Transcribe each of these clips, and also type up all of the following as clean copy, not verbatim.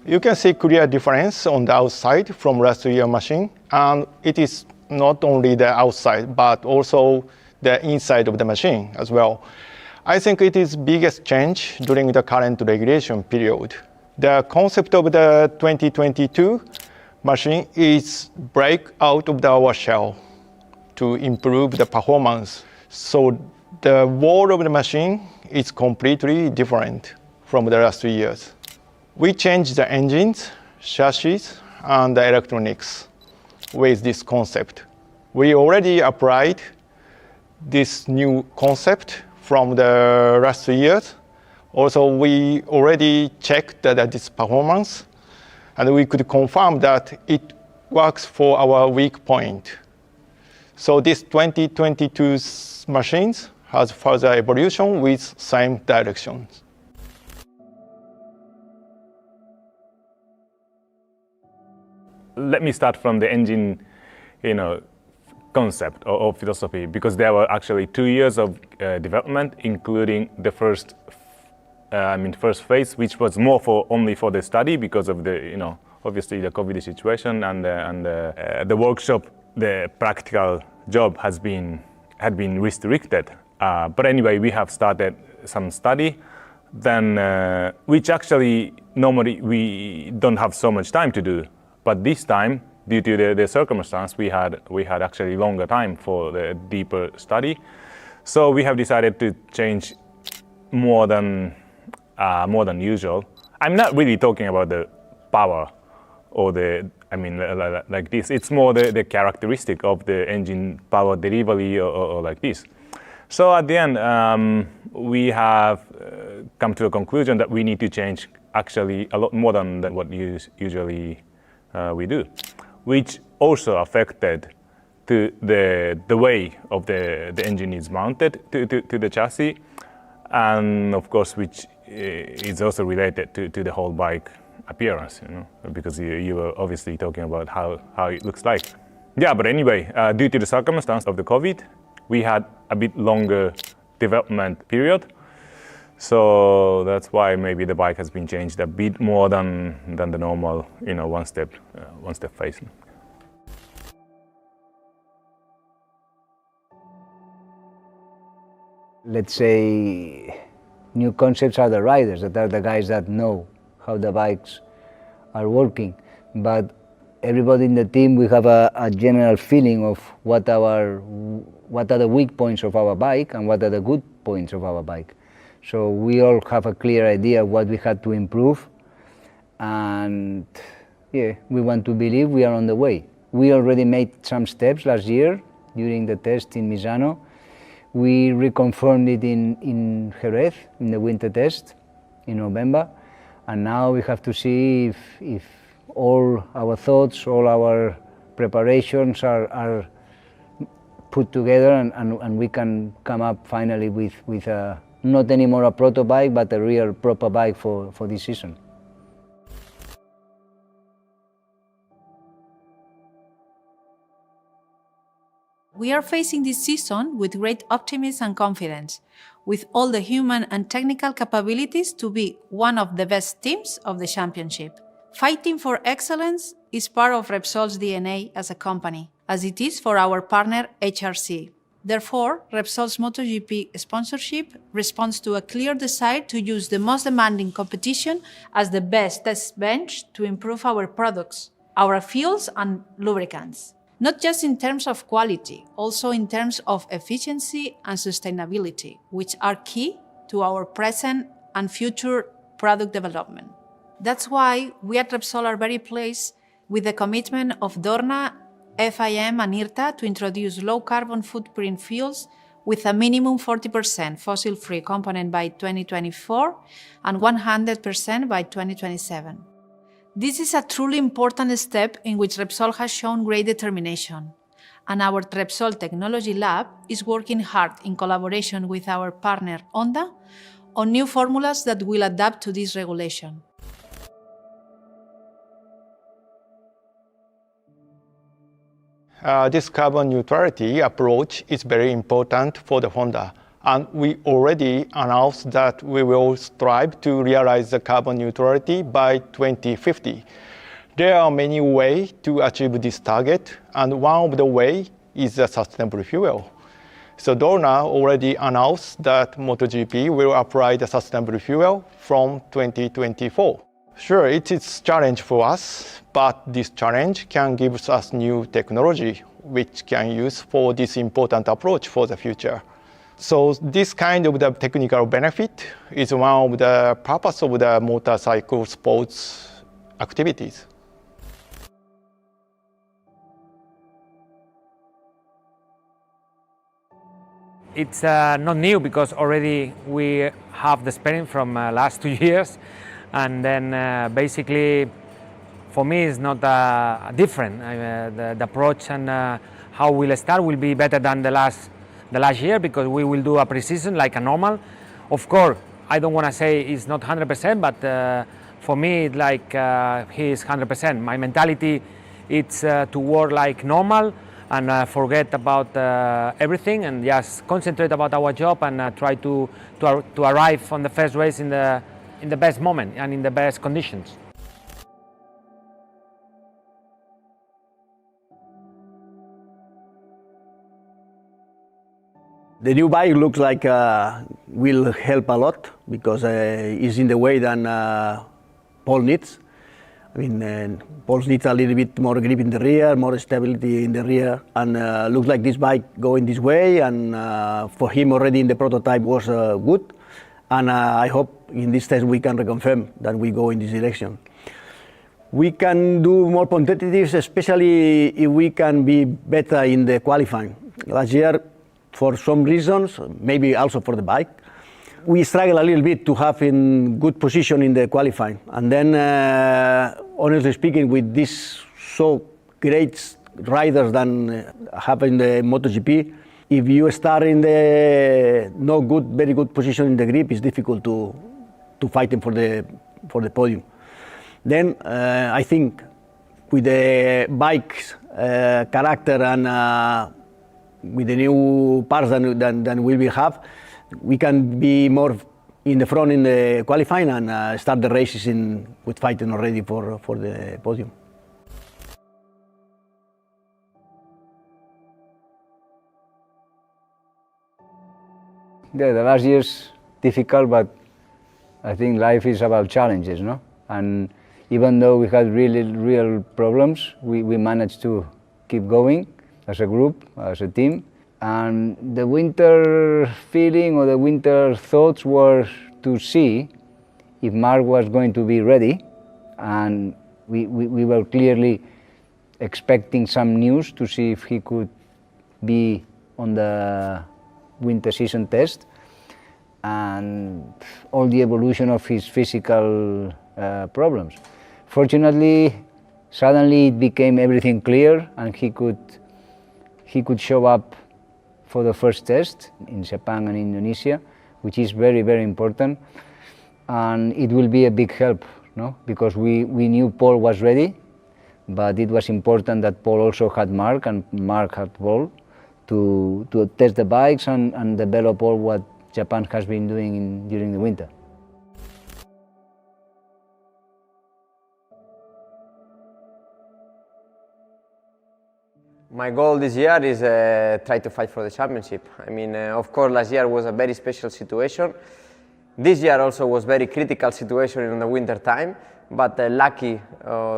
You can see clear difference on the outside from last year machine, and it is not only the outside, but also the inside of the machine as well. I think it is biggest change during the current regulation period. The concept of the 2022 machine is break out of our shell to improve the performance. So the wall of the machine is completely different from the last 2 years. We changed the engines, chassis, and the electronics with this concept. We already applied this new concept from the last 2 years. Also, we already checked this performance, and we could confirm that it works for our weak point. So this 2022 machines has further evolution with same directions. Let me start from the engine, concept or philosophy, because there were actually 2 years of development, including the first phase, which was more only for the study because of the, obviously the COVID situation and the workshop, the practical job had been restricted. But anyway, we have started some study, then which actually normally we don't have so much time to do. But this time, due to the circumstance, we had actually longer time for the deeper study. So we have decided to change more than usual. I'm not really talking about the power or like this. It's more the characteristic of the engine power delivery or like this. So at the end, we have come to a conclusion that we need to change actually a lot more than what usually we do, which also affected to the way of the engine is mounted to the chassis, and of course which is also related to the whole bike appearance, because you were obviously talking about how it looks like. Yeah, but anyway, due to the circumstance of the COVID, we had a bit longer development period. So that's why maybe the bike has been changed a bit more than the normal, one step phase. Let's say new concepts are the riders, that are the guys that know how the bikes are working. But everybody in the team, we have a general feeling of what are the weak points of our bike and what are the good points of our bike. So we all have a clear idea of what we had to improve, and yeah, we want to believe we are on the way. We already made some steps last year during the test in Misano. We reconfirmed it in Jerez, in the winter test in November, and now we have to see if all our thoughts, all our preparations are put together and we can come up finally with a not anymore a prototype, but a real proper bike for this season. We are facing this season with great optimism and confidence, with all the human and technical capabilities to be one of the best teams of the championship. Fighting for excellence is part of Repsol's DNA as a company, as it is for our partner HRC. Therefore, Repsol's MotoGP sponsorship responds to a clear desire to use the most demanding competition as the best test bench to improve our products, our fuels and lubricants. Not just in terms of quality, also in terms of efficiency and sustainability, which are key to our present and future product development. That's why we at Repsol are very pleased with the commitment of Dorna, FIM and IRTA to introduce low-carbon footprint fuels with a minimum 40% fossil-free component by 2024 and 100% by 2027. This is a truly important step in which Repsol has shown great determination, and our Repsol Technology Lab is working hard in collaboration with our partner Honda on new formulas that will adapt to this regulation. This carbon neutrality approach is very important for the Honda, And we already announced that we will strive to realize the carbon neutrality by 2050. There are many ways to achieve this target, and one of the ways is the sustainable fuel. So Dorna already announced that MotoGP will apply the sustainable fuel from 2024. Sure, it is a challenge for us, but this challenge can give us new technology which can use for this important approach for the future. So this kind of the technical benefit is one of the purpose of the motorcycle sports activities. It's not new because already we have the experience from last 2 years, and then basically for me it's not different. The approach and how we'll start will be better than the last year because we will do a pre-season like a normal. Of course, I don't want to say it's not 100%, but for me it's like he is 100%. My mentality it's to work like normal and forget about everything and just concentrate about our job and try to arrive on the first race in the best moment and in the best conditions. The new bike looks like will help a lot because it's in the way than Paul needs. I mean, Paul needs a little bit more grip in the rear, more stability in the rear, and looks like this bike going this way. And for him already in the prototype was good, and I hope in this test we can reconfirm that we go in this direction. We can do more competitive, especially if we can be better in the qualifying. Last year, for some reasons, maybe also for the bike, we struggle a little bit to have in good position in the qualifying. And then, honestly speaking, with these so great riders than have in the MotoGP, if you start in the no good, very good position in the grip, it's difficult to fight them for the podium. Then I think with the bike's character and with the new parts than we will have, we can be more in the front in the qualifying and start the races with fighting already for the podium. Yeah, the last year's difficult, but I think life is about challenges, no? And even though we had real problems, we managed to keep going as a group, as a team. And the winter feeling or the winter thoughts were to see if Marc was going to be ready, and we were clearly expecting some news to see if he could be on the winter season test, and all the evolution of his physical problems. Fortunately, suddenly it became everything clear, and he could show up for the first test in Japan and Indonesia, which is very important, and it will be a big help, no? Because we knew Paul was ready, but it was important that Paul also had Marc and Marc had Paul to test the bikes and develop all what Japan has been doing during the winter. My goal this year is try to fight for the championship. I mean, of course, last year was a very special situation. This year also was very critical situation in the winter time. But lucky,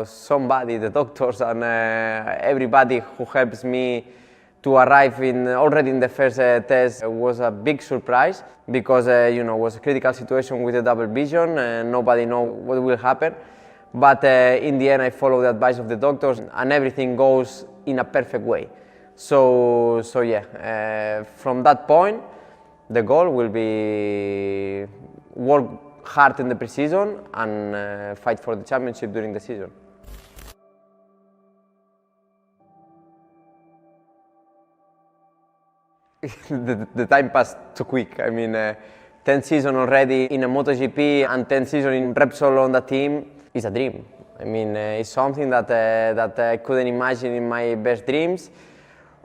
somebody, the doctors and everybody who helps me to arrive already in the first test was a big surprise because you know, it was a critical situation with the double vision and nobody knows what will happen. But in the end, I follow the advice of the doctors and everything goes in a perfect way. So yeah, from that point, the goal will be work hard in the pre-season and fight for the championship during the season. the time passed too quick. I mean, 10 seasons already in a MotoGP and 10 seasons in Repsol Honda team is a dream. I mean, it's something that I couldn't imagine in my best dreams.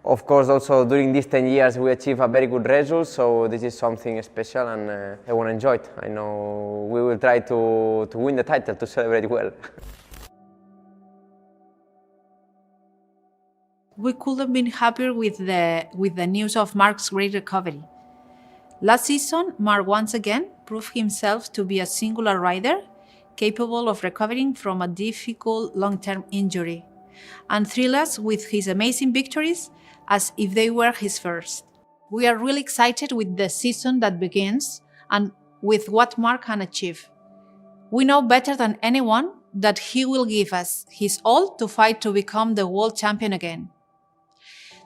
Of course, also during these 10 years we achieved a very good result, so this is something special and I want to enjoy it. I know we will try to win the title, to celebrate well. We could have been happier with the news of Marc's great recovery. Last season, Marc once again proved himself to be a singular rider, capable of recovering from a difficult long-term injury, and thrill us with his amazing victories as if they were his first. We are really excited with the season that begins and with what Marc can achieve. We know better than anyone that he will give us his all to fight to become the world champion again.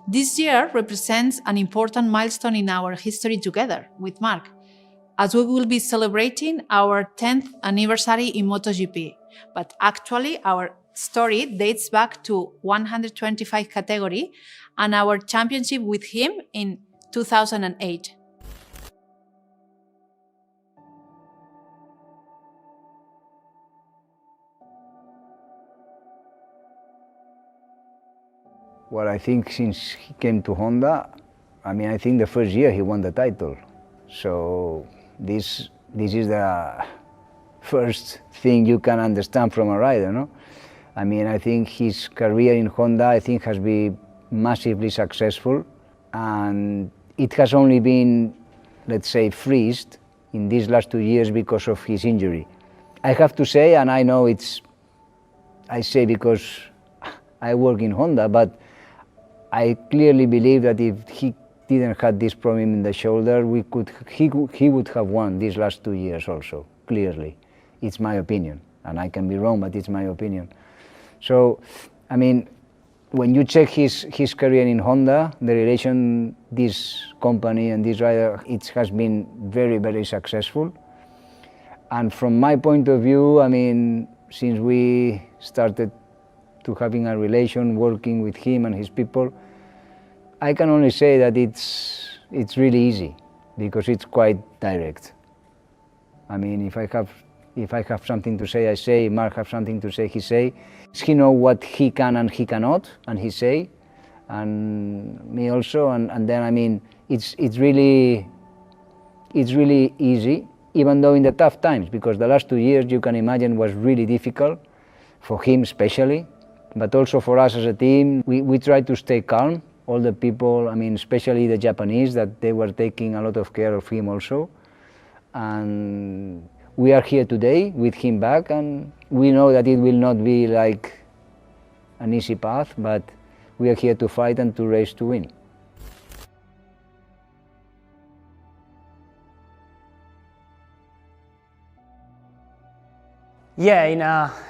This year represents an important milestone in our history together with Marc, as we will be celebrating our 10th anniversary in MotoGP, but actually our story dates back to 125 category and our championship with him in 2008. Well, I think since he came to Honda, I think the first year he won the title. So this is the first thing you can understand from a rider, no? I think his career in Honda, has been massively successful, and it has only been, let's say, freezed in these last 2 years because of his injury. I have to say, and I know I say because I work in Honda, but I clearly believe that if he didn't have this problem in the shoulder, he would have won these last 2 years also, clearly. It's my opinion, and I can be wrong, but it's my opinion. So, when you check his career in Honda, the relation this company and this rider, it has been very, very successful. And from my point of view, since we started to having a relation, working with him and his people, I can only say that it's really easy because it's quite direct. If I have something to say, I say. Marc have something to say, he say. He know what he can and he cannot, and he say, and me also. And then it's really easy, even though in the tough times, because the last 2 years you can imagine was really difficult for him especially, but also for us as a team. We try to stay calm. All the people, especially the Japanese, that they were taking a lot of care of him also. And we are here today with him back, and we know that it will not be like an easy path, but we are here to fight and to race to win. Yeah,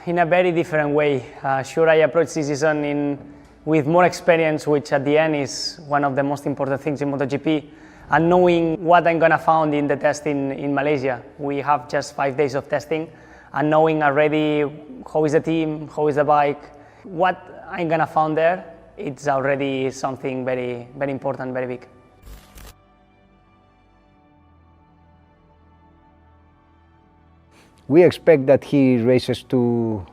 in a very different way. Sure, I approach this season with more experience, which at the end is one of the most important things in MotoGP, and knowing what I'm gonna find in the test in Malaysia. We have just 5 days of testing, and knowing already how is the team, how is the bike, what I'm gonna find there, it's already something very, very important, very big. We expect that he races to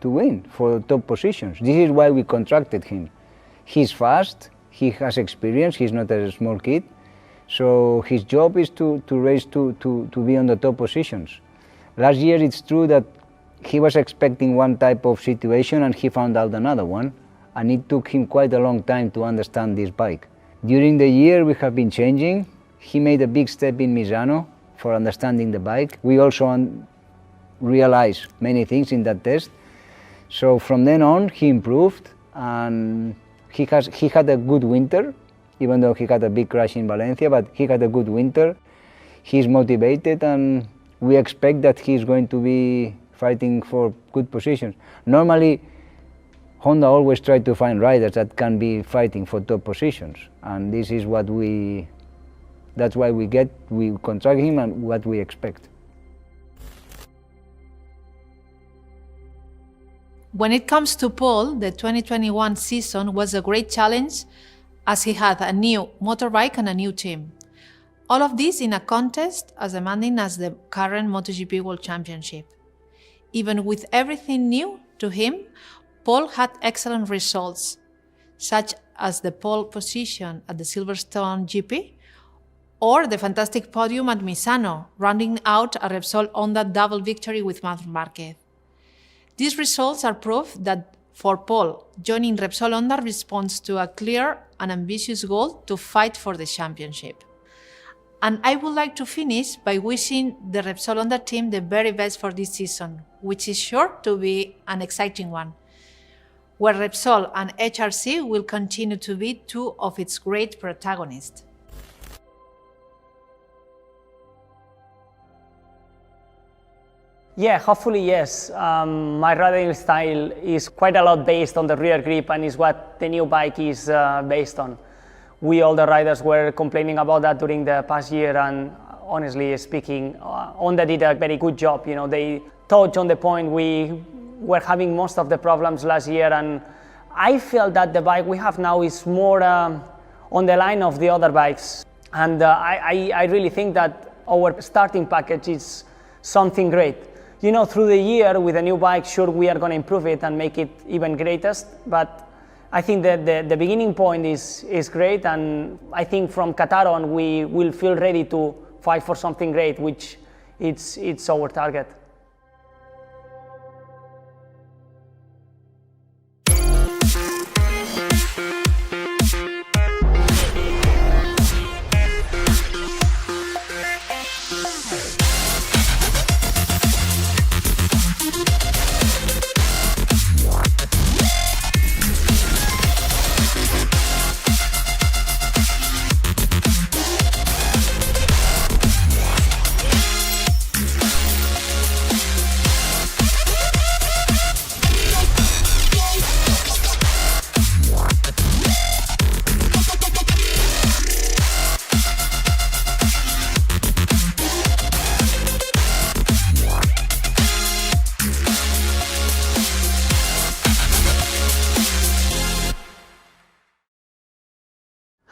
win for top positions. This is why we contracted him. He's fast, he has experience, he's not a small kid, so his job is to race to be on the top positions. Last year it's true that he was expecting one type of situation and he found out another one, and it took him quite a long time to understand this bike. During the year we have been changing. He made a big step in Misano for understanding the bike. We also realized many things in that test. So from then on, he improved, and he had a good winter, even though he had a big crash in Valencia, but he had a good winter. He's motivated, and we expect that he's going to be fighting for good positions. Normally, Honda always tries to find riders that can be fighting for top positions, and this is that's why we contract him and what we expect. When it comes to Paul, the 2021 season was a great challenge as he had a new motorbike and a new team. All of this in a contest as demanding as the current MotoGP World Championship. Even with everything new to him, Paul had excellent results. such as the pole position at the Silverstone GP, or the fantastic podium at Misano, rounding out a Repsol Honda double victory with Marc Márquez. These results are proof that for Paul, joining Repsol Honda responds to a clear and ambitious goal to fight for the championship. And I would like to finish by wishing the Repsol Honda team the very best for this season, which is sure to be an exciting one, where Repsol and HRC will continue to be two of its great protagonists. Yeah, hopefully yes. My riding style is quite a lot based on the rear grip and is what the new bike is based on. We, all the riders, were complaining about that during the past year, and honestly speaking, Honda did a very good job. You know, they touched on the point we were having most of the problems last year, and I feel that the bike we have now is more on the line of the other bikes. And I really think that our starting package is something great. You know, through the year with a new bike, sure, we are going to improve it and make it even greatest, but I think that the beginning point is great, and I think from Qatar on we will feel ready to fight for something great, which it's our target.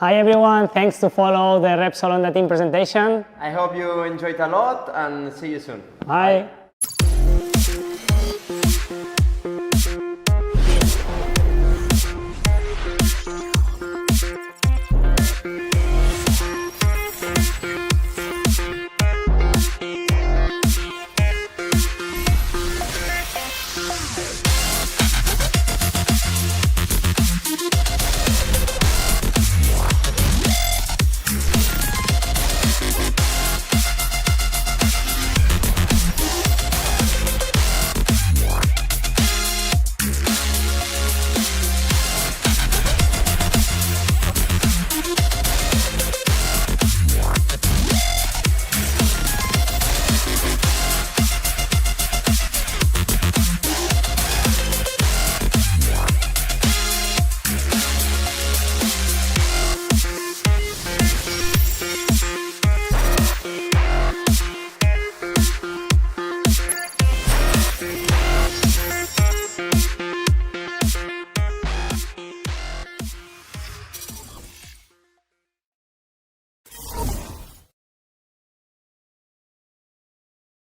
Hi everyone, thanks to follow the Repsol Honda team presentation. I hope you enjoyed a lot and see you soon. Bye. Bye.